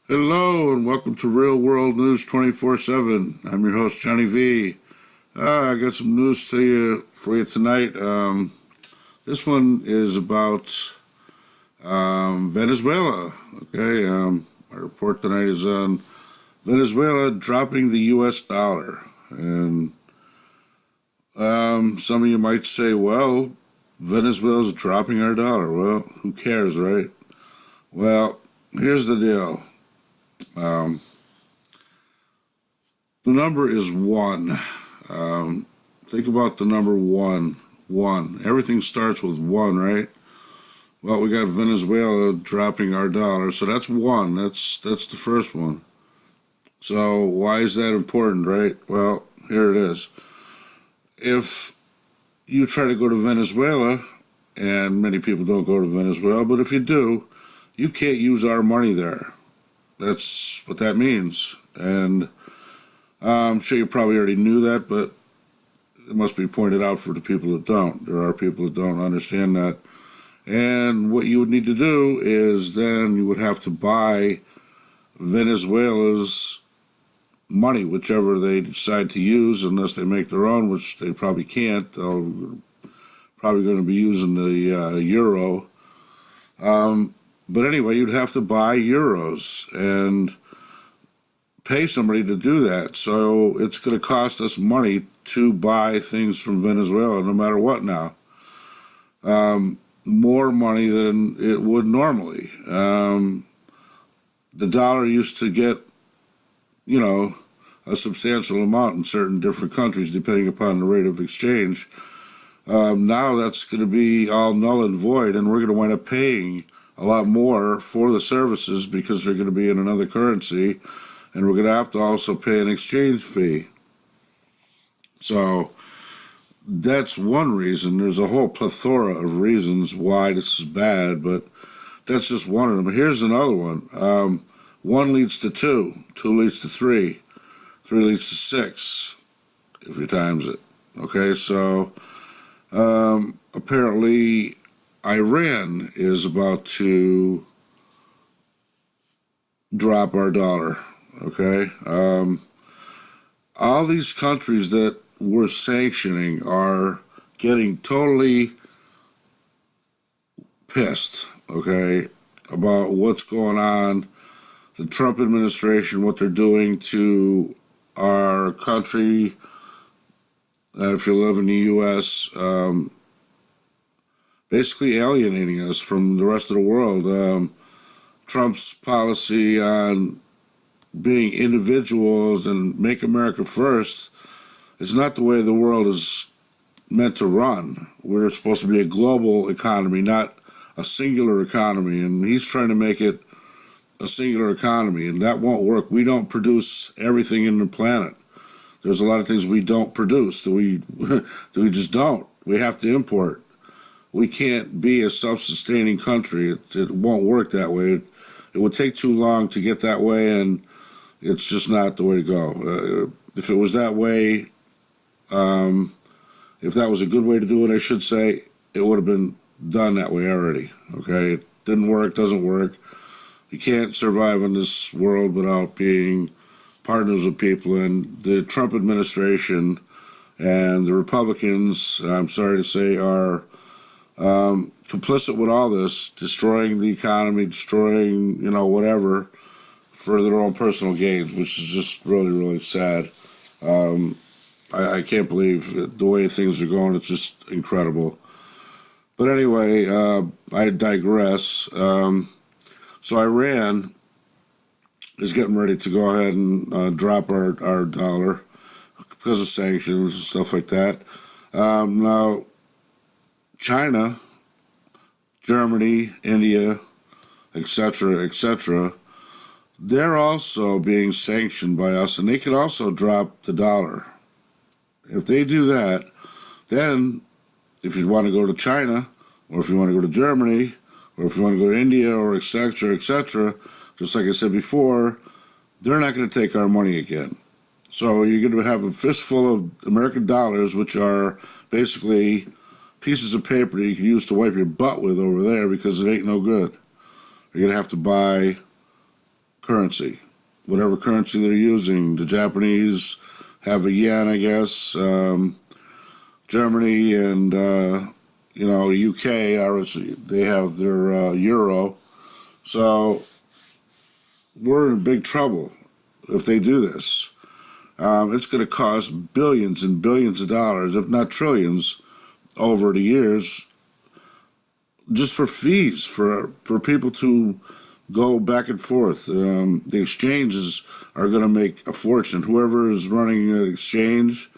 Hello and welcome to Real World News 24/7. I'm your host Johnny V. I got some news for you tonight. This one is about Venezuela. Okay, my report tonight is on Venezuela dropping the U.S. dollar, and some of you might say, "Well, Venezuela's dropping our dollar." Well, who cares, right? Well, here's the deal. The number is one. Think about the number one. One. Everything starts with one, right? Well, we got Venezuela dropping our dollar, so that's one. That's the first one. So why is that important, right? Well, here it is. If you try to go to Venezuela, and many people don't go to Venezuela, but if you do, you can't use our money there. That's what that means. And I'm sure you probably already knew that, but it must be pointed out for the people that don't. There are people that don't understand that. And what you would need to do is then you would have to buy Venezuela's money, whichever they decide to use, unless they make their own, which they probably can't. They're probably going to be using the euro. But anyway, you'd have to buy euros and pay somebody to do that. So it's going to cost us money to buy things from Venezuela, no matter what now. More money than it would normally. The dollar used to get, a substantial amount in certain different countries, depending upon the rate of exchange. Now that's going to be all null and void, and we're going to wind up paying a lot more for the services because they're going to be in another currency, and we're going to have to also pay an exchange fee. So that's one reason. There's a whole plethora of reasons why this is bad, but that's just one of them. Here's another one. One leads to two. Two leads to three. Three leads to six, if you times it. Okay, so apparently Iran is about to drop our dollar. Okay, all these countries that we're sanctioning are getting totally pissed, okay, about what's going on, the Trump administration, what they're doing to our country. If you live in the U.S., basically alienating us from the rest of the world. Trump's policy on being individuals and make America first is not the way the world is meant to run. We're supposed to be a global economy, not a singular economy, and he's trying to make it a singular economy, and that won't work. We don't produce everything in the planet. There's a lot of things we don't produce that we just don't. We have to import. We can't be a self-sustaining country. It won't work that way. It would take too long to get that way, and it's just not the way to go. If it was that way, if that was a good way to do it, I should say, it would have been done that way already. Okay, it didn't work, doesn't work. You can't survive in this world without being partners with people, and the Trump administration and the Republicans, I'm sorry to say, are complicit with all this, destroying the economy, destroying, whatever, for their own personal gains, which is just really, really sad. I can't believe the way things are going. It's just incredible. But anyway, I digress. So Iran is getting ready to go ahead and drop our dollar because of sanctions and stuff like that. Now, China, Germany, India, etc., they're also being sanctioned by us, and they could also drop the dollar. If they do that, then if you want to go to China, or if you want to go to Germany, or if you want to go to India, or etc., just like I said before, they're not going to take our money again. So you're going to have a fistful of American dollars, which are basically pieces of paper you can use to wipe your butt with over there because it ain't no good. You're going to have to buy currency, whatever currency they're using. The Japanese have a yen, I guess. Germany and UK they have their euro. So we're in big trouble if they do this. It's going to cost billions and billions of dollars, if not trillions, over the years, just for fees for people to go back and forth. The exchanges are going to make a fortune. Whoever is running an exchange,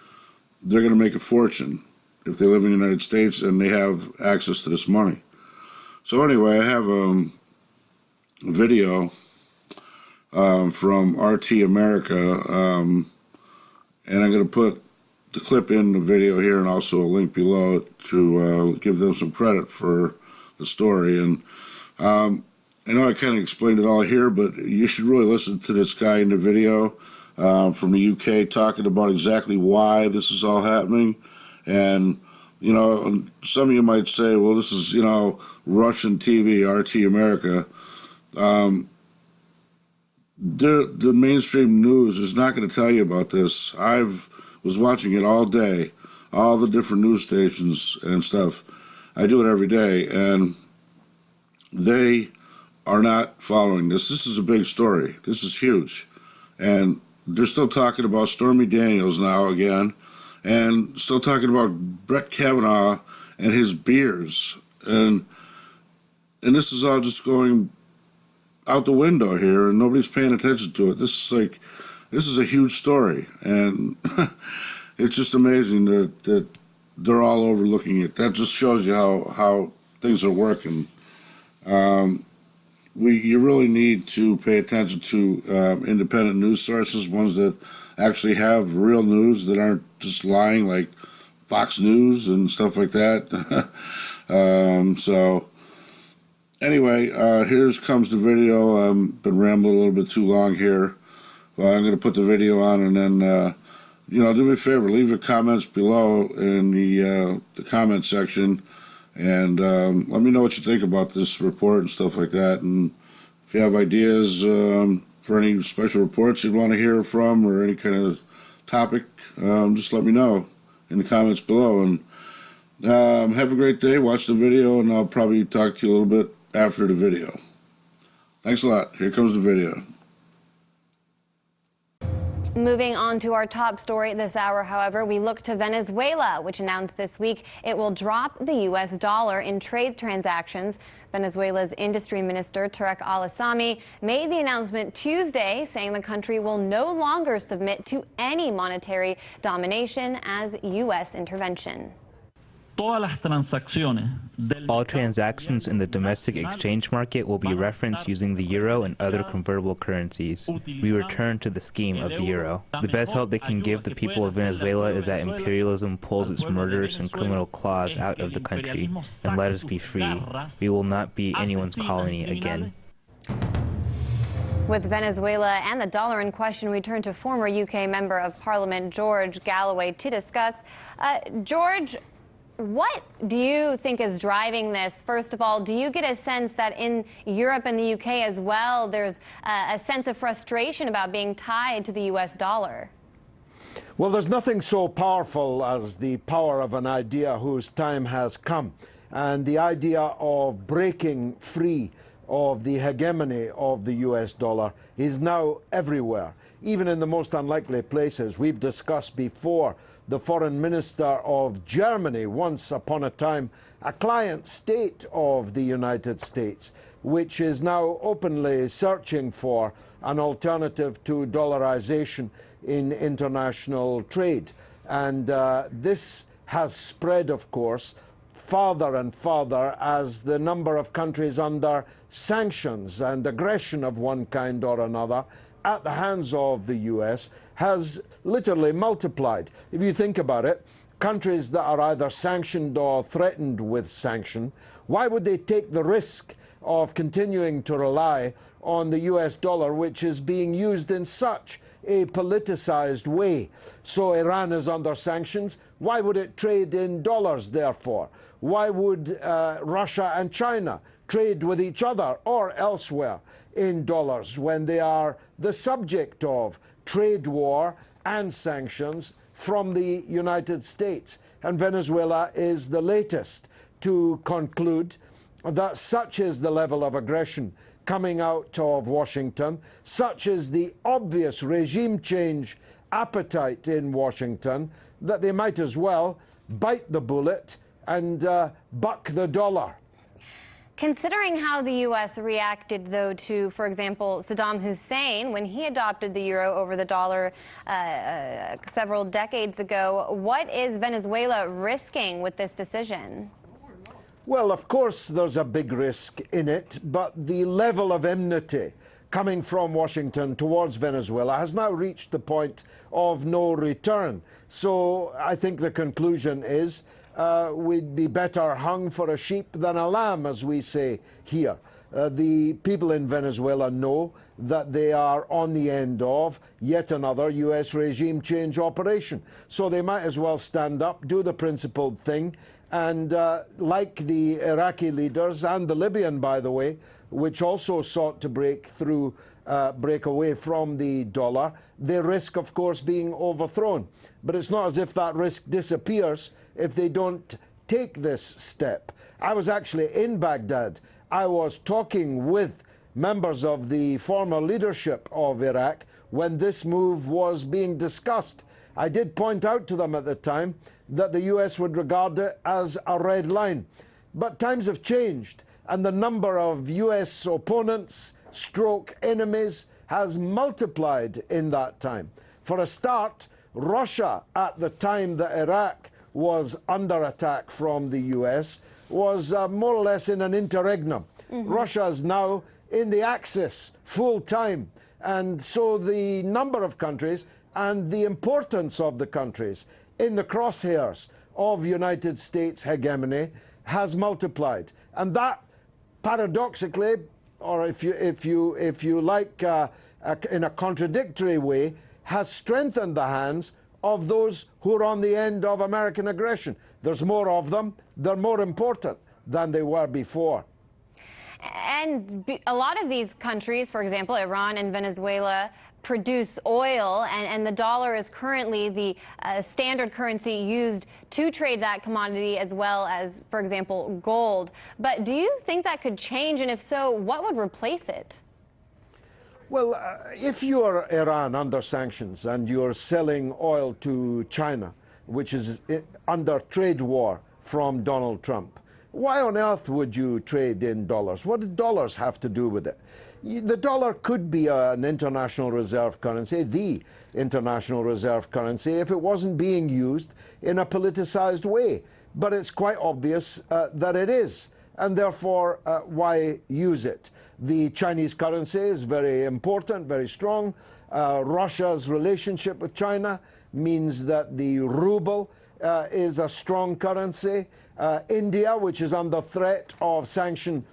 they're going to make a fortune if they live in the United States and they have access to this money. So anyway, I have a video from RT America, and I'm going to put the clip in the video here and also a link below to give them some credit for the story. And I know I kind of explained it all here, but you should really listen to this guy in the video from the UK talking about exactly why this is all happening. And, some of you might say, well, this is, Russian TV, RT America. The mainstream news is not going to tell you about this. I was watching it all day, all the different news stations and stuff. I do it every day, and they are not following this. This is a big story. This is huge. And they're still talking about Stormy Daniels now again, and still talking about Brett Kavanaugh and his beers. And this is all just going out the window here, and nobody's paying attention to it. This is a huge story, and it's just amazing that they're all overlooking it. That just shows you how things are working. You really need to pay attention to independent news sources, ones that actually have real news that aren't just lying, like Fox News and stuff like that. So anyway, here comes the video. I've been rambling a little bit too long here. Well, I'm going to put the video on, and then do me a favor, leave your comments below in the comment section, and let me know what you think about this report and stuff like that. And if you have ideas for any special reports you'd want to hear from or any kind of topic, just let me know in the comments below. And have a great day. Watch the video, and I'll probably talk to you a little bit after the video. Thanks a lot. Here comes the video. Moving on to our top story this hour, however, we look to Venezuela, which announced this week it will drop the U.S. dollar in trade transactions. Venezuela's industry minister, Tarek Al-Assami, made the announcement Tuesday, saying the country will no longer submit to any monetary domination as U.S. intervention. All transactions in the domestic exchange market will be referenced using the euro and other convertible currencies. We return to the scheme of the euro. The best help they can give the people of Venezuela is that imperialism pulls its murderous and criminal claws out of the country and let us be free. We will not be anyone's colony again. With Venezuela and the dollar in question, we turn to former UK Member of Parliament George Galloway to discuss. George, what do you think is driving this? First of all, do you get a sense that in Europe and the UK as well, there's a sense of frustration about being tied to the U.S. dollar? Well, there's nothing so powerful as the power of an idea whose time has come. And the idea of breaking free of the hegemony of the US dollar is now everywhere, even in the most unlikely places. We've discussed before the foreign minister of Germany, once upon a time a client state of the United States, which is now openly searching for an alternative to dollarization in international trade. And this has spread, of course, farther and farther as the number of countries under sanctions and aggression of one kind or another at the hands of the US has literally multiplied. If you think about it, countries that are either sanctioned or threatened with sanction, why would they take the risk of continuing to rely on the US dollar, which is being used in such a politicized way? So Iran is under sanctions. Why would it trade in dollars, therefore? Why would Russia and China trade with each other or elsewhere in dollars when they are the subject of trade war and sanctions from the United States. And Venezuela is the latest to conclude that such is the level of aggression coming out of Washington, such is the obvious regime change appetite in Washington, that they might as well bite the bullet and buck the dollar. Considering how the U.S. reacted, though, to, for example, Saddam Hussein when he adopted the euro over the dollar several decades ago, what is Venezuela risking with this decision? Well, of course, there's a big risk in it, but the level of enmity coming from Washington towards Venezuela has now reached the point of no return. So I think the conclusion is we'd be better hung for a sheep than a lamb, as we say here. The people in Venezuela know that they are on the end of yet another U.S. regime change operation. So they might as well stand up, do the principled thing, and like the Iraqi leaders and the Libyan, by the way, which also sought to break away from the dollar, they risk, of course, being overthrown. But it's not as if that risk disappears if they don't take this step. I was actually in Baghdad. I was talking with members of the former leadership of Iraq when this move was being discussed. I did point out to them at the time that the US would regard it as a red line. But times have changed, and the number of US opponents, stroke enemies, has multiplied in that time. For a start, Russia, at the time that Iraq was under attack from the US, was more or less in an interregnum. Russia is now in the Axis full time, and so the number of countries and the importance of the countries in the crosshairs of United States hegemony has multiplied. And that, paradoxically, or if you like, in a contradictory way, has strengthened the hands of those who are on the end of American aggression. There's more of them. They're more important than they were before. And a lot of these countries, for example, Iran and Venezuela, produce oil, and the dollar is currently the standard currency used to trade that commodity, as well as, for example, gold. But do you think that could change? And if so, what would replace it? Well, if you're Iran under sanctions and you're selling oil to China, which is under trade war from Donald Trump, why on earth would you trade in dollars? What do dollars have to do with it? The dollar could be an international reserve currency, the international reserve currency, if it wasn't being used in a politicized way. But it's quite obvious that it is, and therefore, why use it? The Chinese currency is very important, very strong. Russia's relationship with China means that the ruble is a strong currency. India, which is under threat of sanction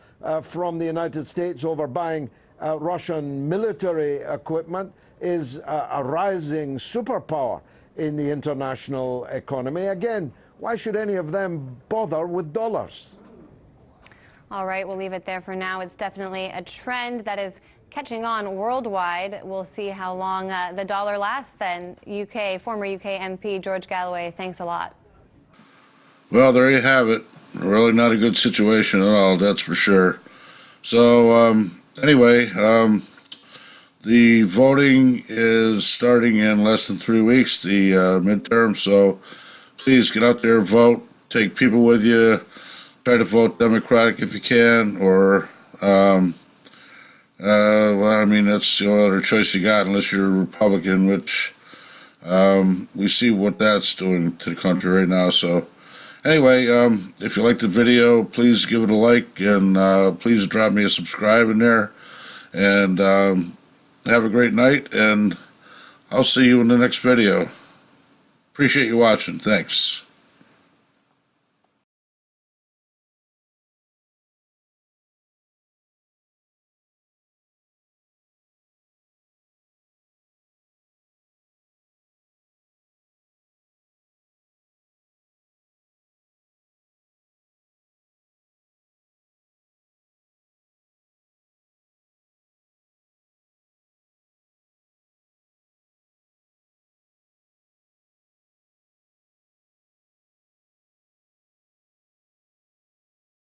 from the United States over buying Russian military equipment, is a rising superpower in the international economy. Again, why should any of them bother with dollars? All right, we'll leave it there for now. It's definitely a trend that is catching on worldwide. We'll see how long the dollar lasts then. Former UK MP George Galloway, thanks a lot. Well, there you have it. Really not a good situation at all, that's for sure. So, anyway, the voting is starting in less than 3 weeks, the midterm, so please get out there, vote, take people with you, try to vote Democratic if you can, or, well, I mean, that's the only other choice you got, unless you're a Republican, which we see what that's doing to the country right now, so. Anyway, if you liked the video, please give it a like, and please drop me a subscribe in there. And have a great night, and I'll see you in the next video. Appreciate you watching. Thanks.